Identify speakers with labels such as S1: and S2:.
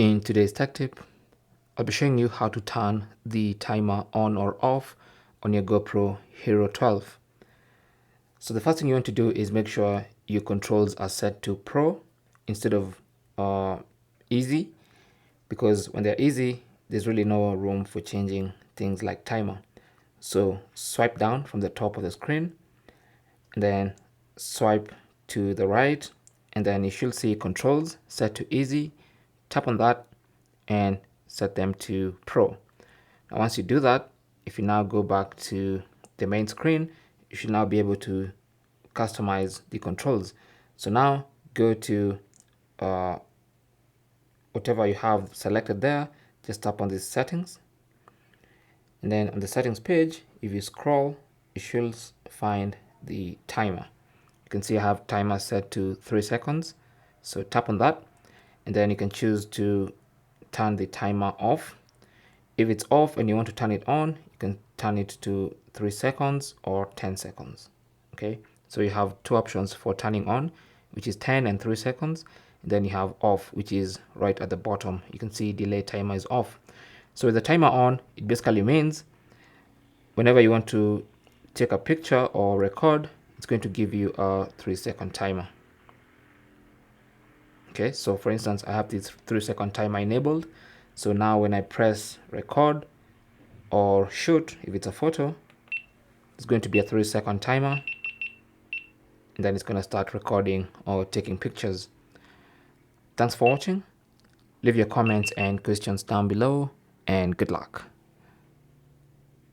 S1: In today's tech tip, I'll be showing you how to turn the timer on or off on your GoPro Hero 12. So the first thing you want to do is make sure your controls are set to Pro instead of easy, because when they're easy, there's really no room for changing things like timer. So swipe down from the top of the screen and then swipe to the right, and then you should see controls set to easy. Tap on that and set them to Pro. Now once you do that, if you now go back to the main screen, you should now be able to customize the controls. So now go to whatever you have selected there, just tap on these settings, and then on the settings page, if you scroll, you should find the timer. You can see I have timer set to 3 seconds, so tap on that, and then you can choose to turn the timer off. If it's off and you want to turn it on, you can turn it to 3 seconds or 10 seconds. Okay, so you have two options for turning on, which is 10 and 3 seconds. And then you have off, which is right at the bottom. You can see delay timer is off. So with the timer on, it basically means whenever you want to take a picture or record, it's going to give you a 3-second timer. Okay, so for instance, I have this 3-second timer enabled. So now when I press record or shoot, if it's a photo, it's going to be a 3-second timer, and then it's going to start recording or taking pictures. Thanks for watching. Leave your comments and questions down below, and good luck.